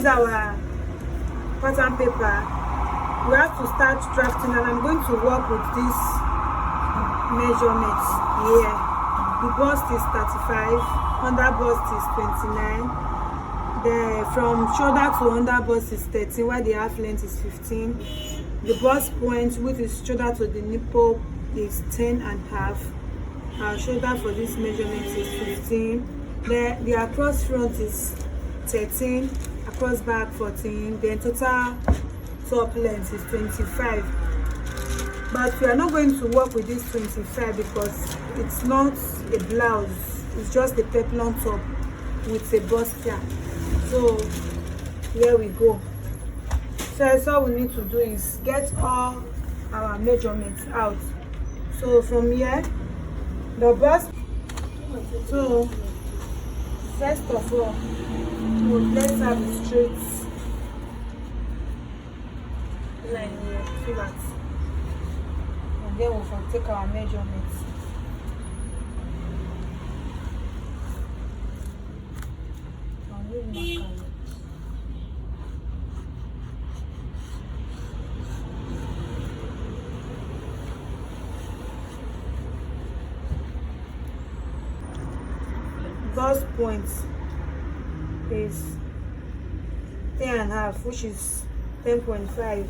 our pattern paper, we have to start drafting, and I'm going to work with this measurements here. The bust is 35, under bust is 29, from shoulder to under bust is 13, while the half length is 15. The bust point, which is shoulder to the nipple, is 10 and a half. Our shoulder for this measurement is 15. The across front is 13, across back 14. Then total top length is 25. But we are not going to work with this 25 because it's not a blouse, it's just a peplum top with a bustier. So here we go. So all we need to do is get all our measurements out. So from here, the bust. So first of all, let's have a straight line here, so that, and then we'll take our measurements. Bust point is 10 and a half, which is 10.5.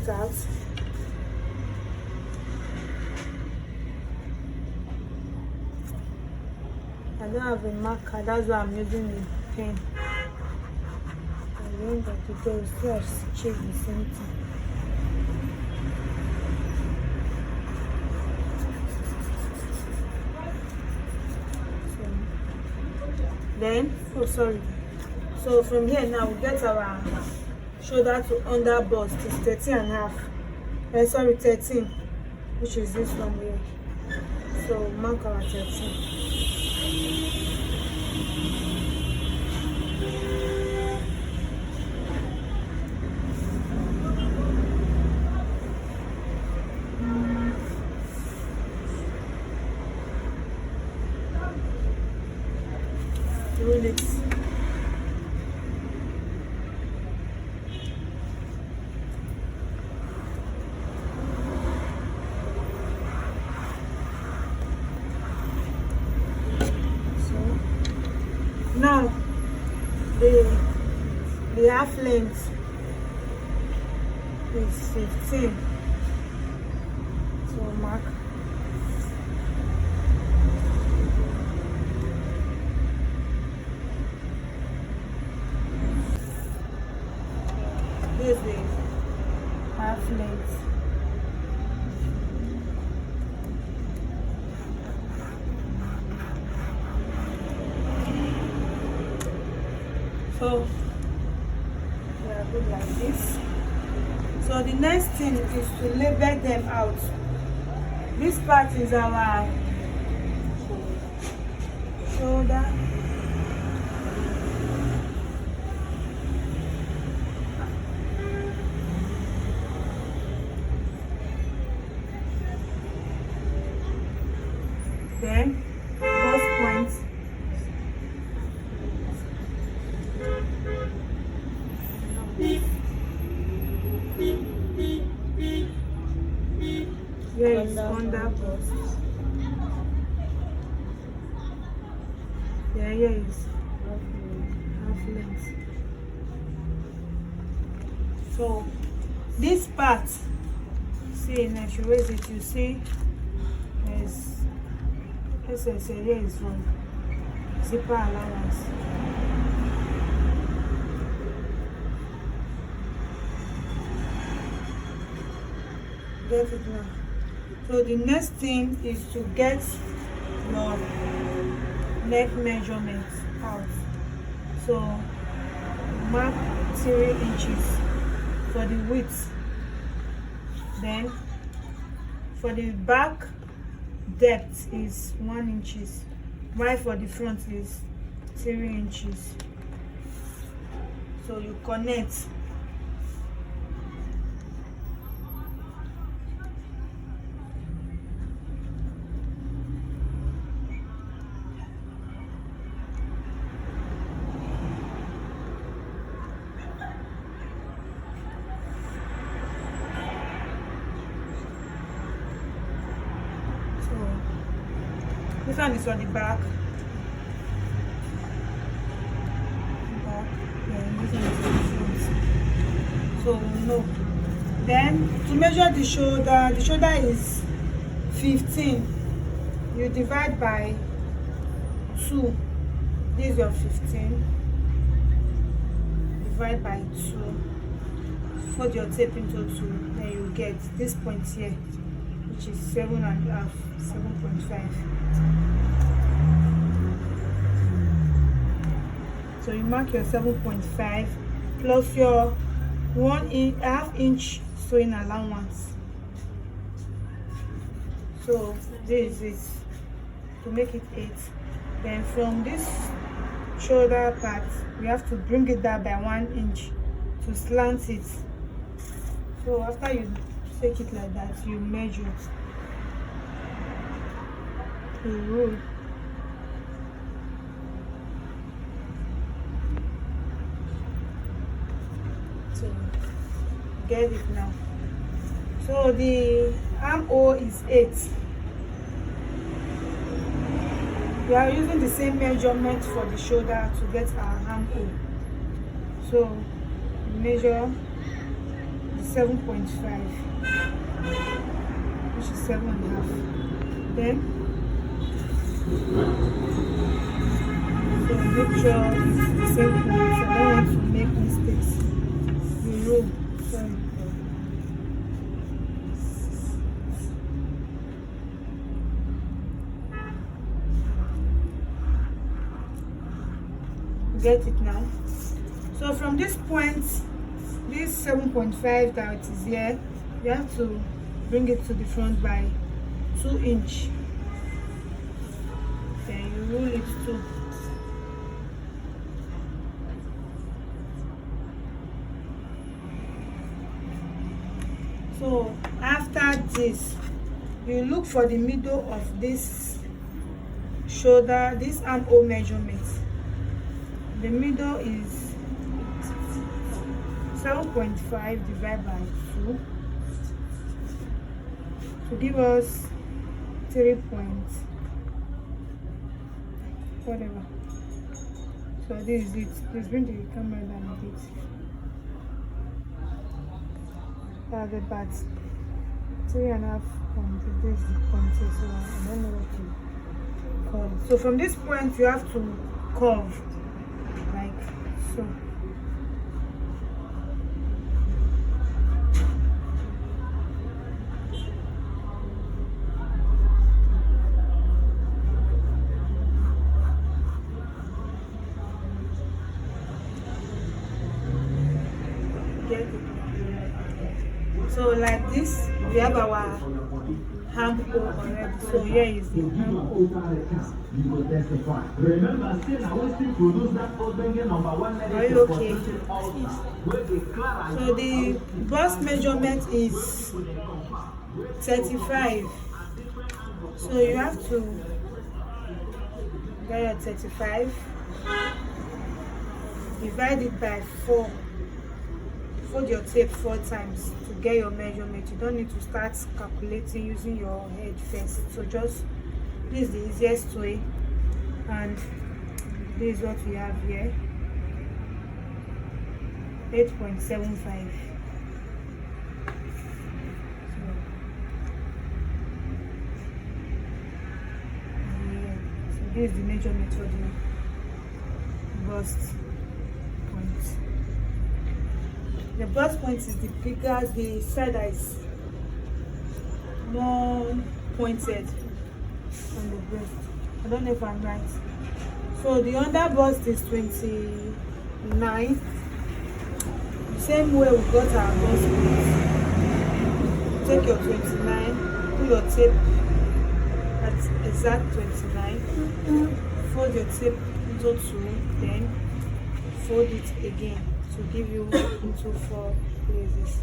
Out. I don't have a marker, that's why I'm using a pen. At the end of the day, we still have to check the same thing. So from here now we get our shoulder to under bust is 13 and a half. 13, which is this one here. So mark our 13. Roll it. Now the half length is 15. So mark. This is half length. So we are good like this. So the next thing is to label them out. This part is our shoulder. Then bust point. Here is under bust. Yeah, here is half length. So this part, see, and I should raise it, you see is here is from zipper allowance. Get it now. So the next thing is to get your neck measurement out. So mark 3 inches for the width. Then for the back depth is 1 inches, while for the front is 3 inches. So you connect. This one is on the back. Yeah, this one is on the front. So no. Then to measure the shoulder is 15. You divide by 2. This is your 15. Divide by 2. Fold your tape into 2. Then you get this point here, which is 7.5, 7.5. So you mark your 7.5 plus your 1.5 inch sewing allowance. So this is to make it 8. Then from this shoulder part, we have to bring it down by 1 inch to slant it. So after you take it like that, you measure. You roll. So get it now. So the armhole is 8. We are using the same measurement for the shoulder to get our armhole. So measure the 7.5, which is 7.5. Then so make sure it's the same point. I don't want to make mistakes. You roll. Sorry. Get it now. So from this point, this 7.5 that it is here, you have to bring it to the front by 2 inch. Then you roll it too. So after this, you look for the middle of this shoulder, this armhole measurement. The middle is 7.5 divided by 2 to give us 3 points. Whatever. So this is it. Please bring the camera down a bit. That's the part. 3.5 points. This is the point. So I don't know what to call it. So from this point you have to curve like so. So like this, we have our armhole already. So here is the armhole. Are you okay? So the bust measurement is 35. So you have to get your 35, divide it by 4. Fold your tape 4 times to get your measurement. You don't need to start calculating using your head first. So just this is the easiest way, and this is what we have here, 8.75. So this is the measurement for the bust point. The bust point is the biggest, the side that is more pointed on the breast. I don't know if I'm right. So the under bust is 29. The same way we got our bust point. Take your 29, put your tape at exact 29. Fold your tape into 2, then fold it again to give you into 4 places.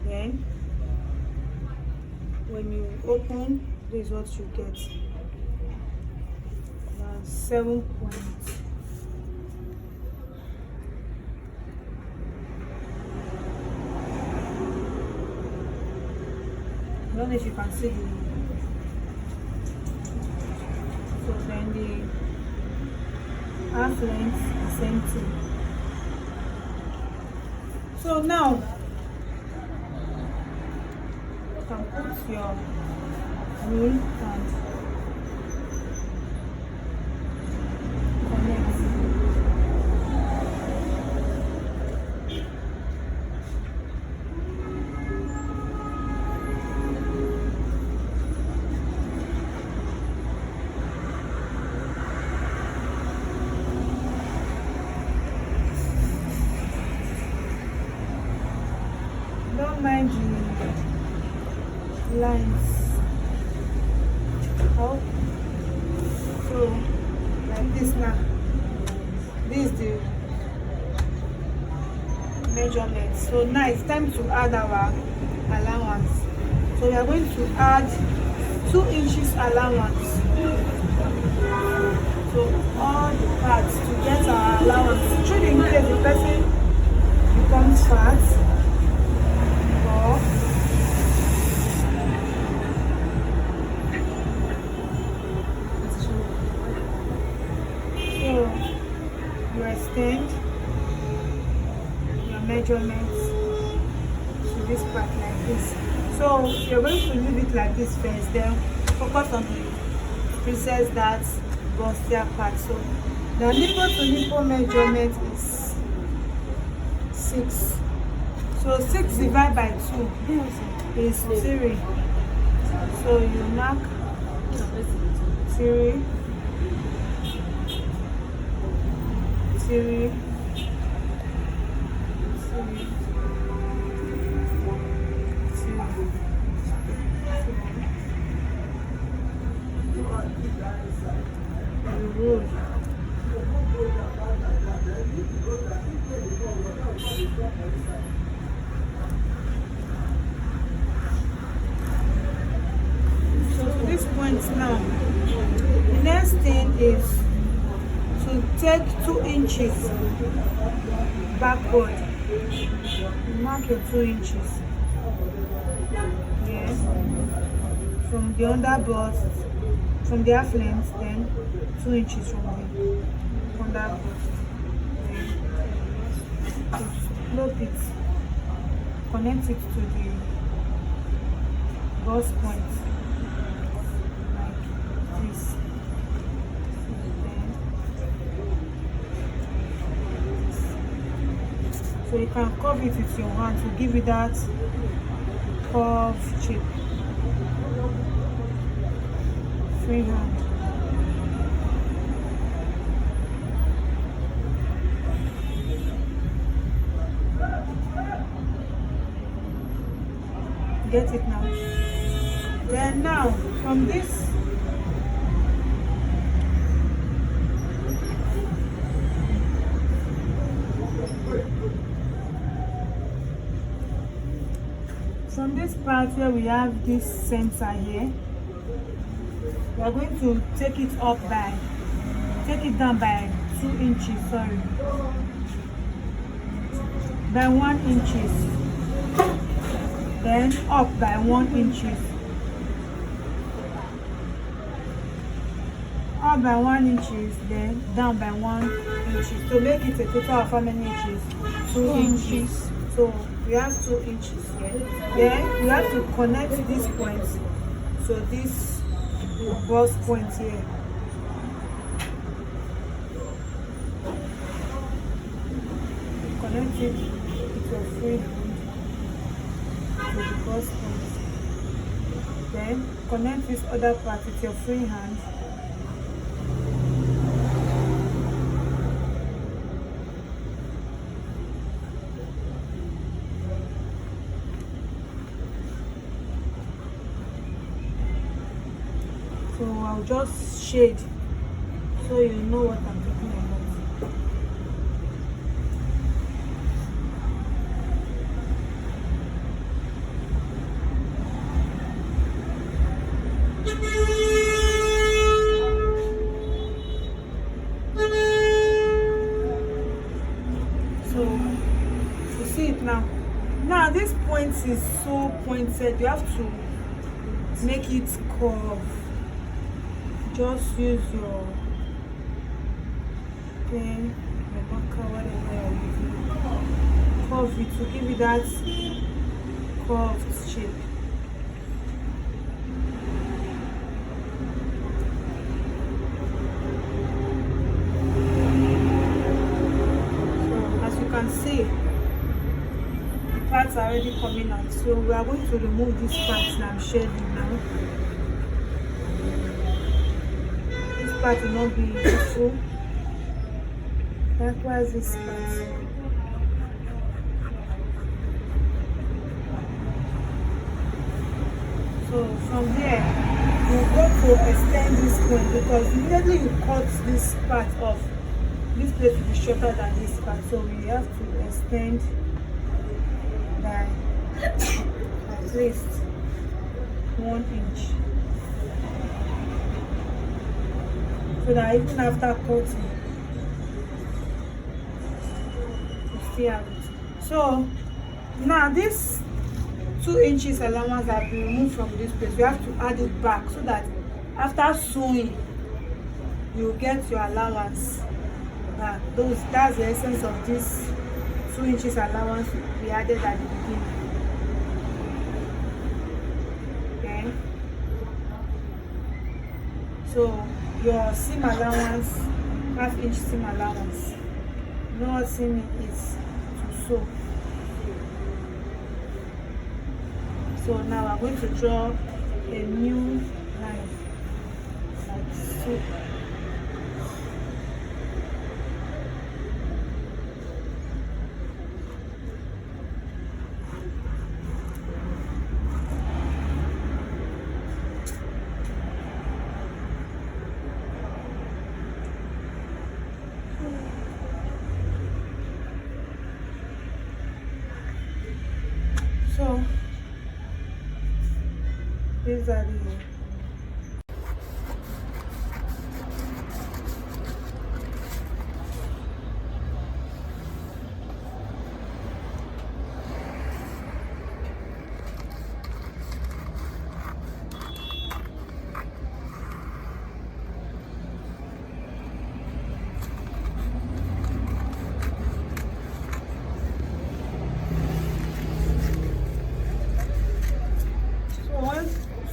Then when you open, this is what you get. Now 7 points. I don't know if you can see the, so then the half length, the same thing. So now you can put your rule and connect. Don't mind the lines. Oh, so like this now. This is the measurement. So now it's time to add our allowance. So we are going to add 2 inches allowance. So all the parts to get our allowance. Should in case the person becomes fat, or so you extend your measurements to this part like this. So you're going to leave it like this first, then focus on the princess that bustier part. So the nipple to nipple measurement is 6. So 6 divided by 2 is 3. So you mark 3, 3, 3. So to this point now, the next thing is to take 2 inches backward. Mark your 2 inches. Yes. From the under bust, from the half length, then 2 inches from the under bust. Then slope it, connect it to the bust point like this. So you can curve it with your hand to give it that curve shape. Free hand. Get it now. Then now from this part where we have this center here, we are going to take it down by 2 inches, sorry, by 1 inches, then up by 1 inches, up by 1 inches, then down by 1 inches, to make it a total of how many inches? 2 inches. So we have 2 inches here. Then we have to connect these points. So this bust point here. Connect it with your free hand to the bust point. Then connect this other part with your free hand. So I'll just shade so you know what I'm talking about. So you see it now. Now this point is so pointed, you have to make it curve. Just use your pen, your marker, whatever you're using. Curve it to give it that curved shape. So as you can see, the parts are already coming out. So we are going to remove these parts that I'm shading now. Part will not be useful. Likewise this part. So from here you go to extend this point, because immediately you cut this part off, this place will be shorter than this part, so we have to extend by at least 1 inch. So that even after cutting, you still have it. So now this 2 inches allowance have been removed from this place. You have to add it back so that after sewing, you get your allowance back. That's the essence of this 2 inches allowance we added at the beginning. Okay. So your seam allowance, 1/2 inch seam allowance. You know what seam is to sew. So now I'm going to draw a new line like so. So these are the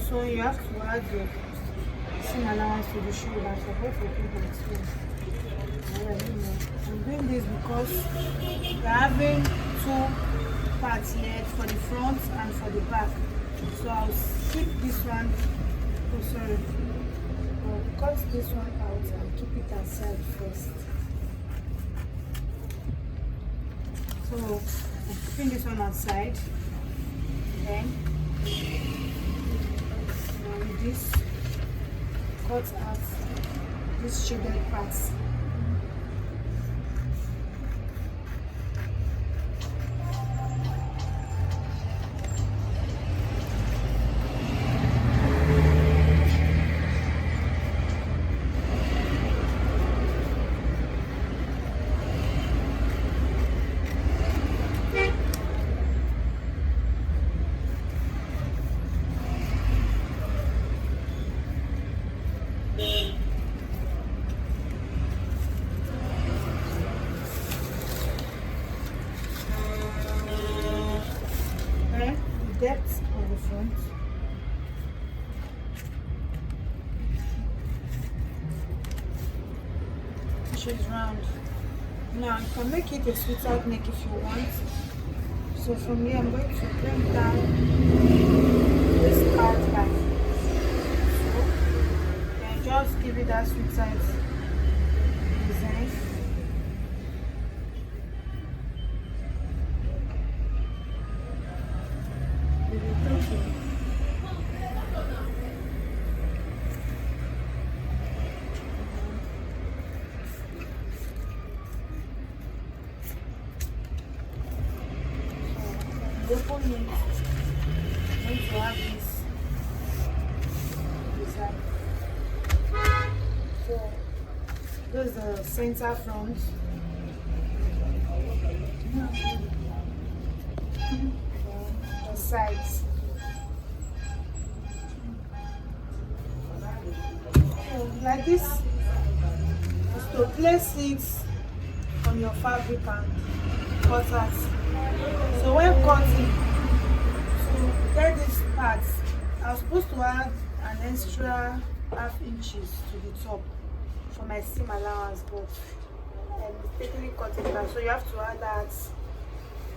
so you have to add your seam allowance to the shoulder. I forgot to put that too. I'm doing this because we're having 2 parts here, for the front and for the back. So I'll keep this one. Oh, sorry. I'll cut this one out and keep it aside first. So I'm keeping this one aside. Then with this, cut out these shaded parts. Depth on the front. Which is round. Now you can make it a sweetheart neck if you want. So from here I'm going to bring down this part back. So then just give it that sweetheart design. open it, you're going to have this design. So this is the center front. The sides. So like this is to place it on your fabric and cut it. So when cutting, to get this part, I was supposed to add an extra half inches to the top for my seam allowance, but I mistakenly cut it back. So you have to add that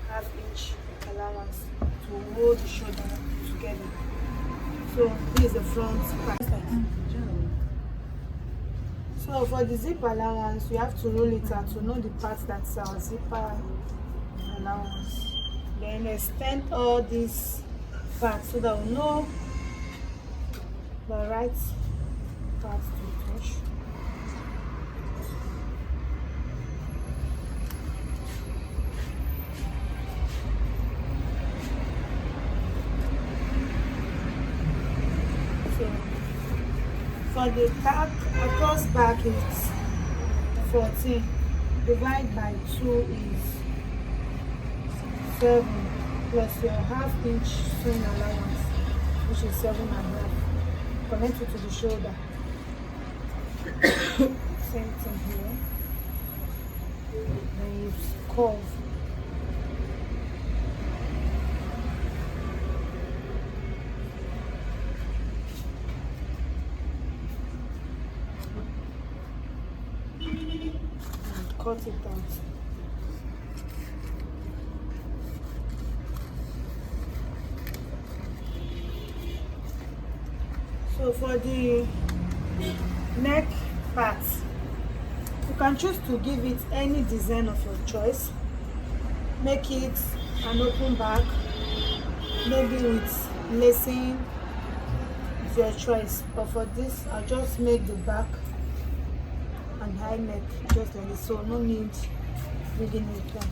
half inch allowance to hold the shoulder together. So this is the front part. So for the zip allowance, you have to roll it out to know the part that's our zipper allowance. Then extend all these parts so that we know the right part to touch. So for the back, across back is 14. Divide by 2 is 7 plus your half inch sewing allowance, which is 7.5. Connect it to the shoulder. Same thing here. Then you curve. And cut it out. So for the neck part, you can choose to give it any design of your choice. Make it an open back, maybe with lacing, it's your choice. But for this, I'll just make the back and high neck just like this, so no need rigging it on.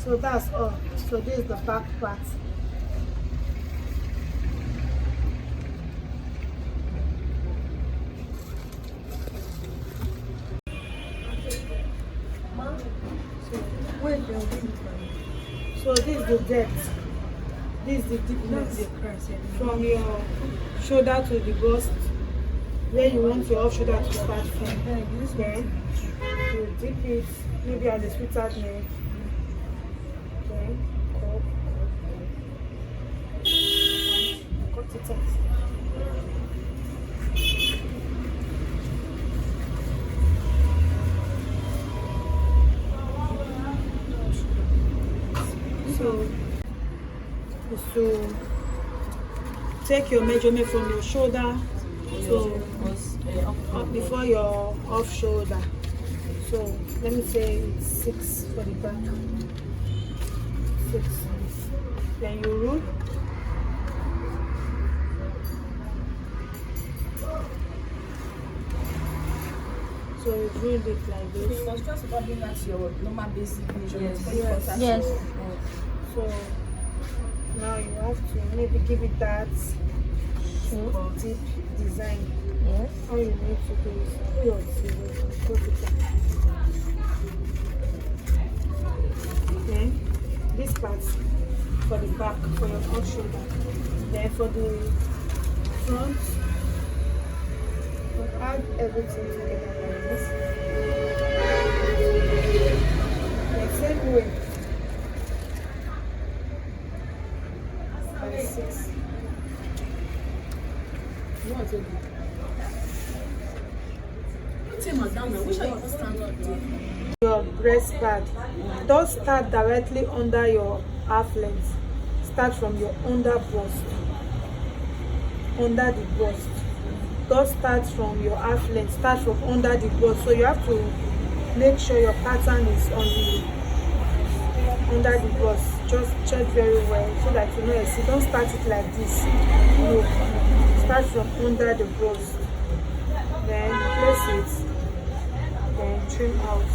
So that's all. So this is the back part. So this is the depth, this is the deepness from your shoulder to the bust, where you want your off shoulder to start from. Then you dip it maybe at the sweetheart neck, then cut it out. So is to take your measurement from your shoulder to up before your off shoulder. So let me say it's 6 for the back. 6. Then you rule. So you rule it like this. So you must just probably match your normal basic measurement. Yes. So now you have to maybe give it that deep design. Yes. All you need to do is put your scissors and cut it out. Then this part for the back, for your off shoulder. Then for the front, you add everything together like this. The same way. 6. Your breast pad, don't start directly under your half length. Start from your under bust, under the bust. Don't start from your half length. Start from under the bust. So you have to make sure your pattern is on the under the bust. Just check very well so that you know it. So don't start it like this. No, start from under the bust. Then place it. Then trim out.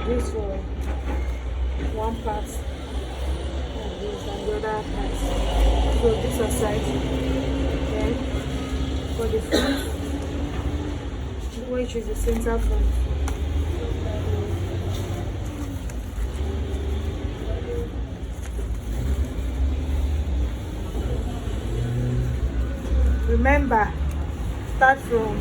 this for one part like this and the other part. So this aside, then for the front, which is the center front. Remember, start from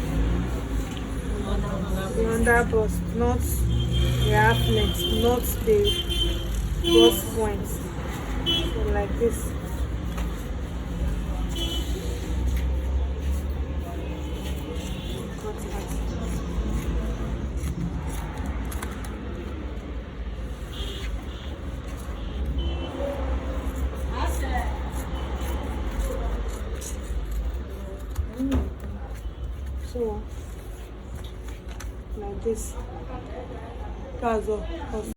the under bust, not the half length, not the bust point. So like this. Cut that. So like this. That's all.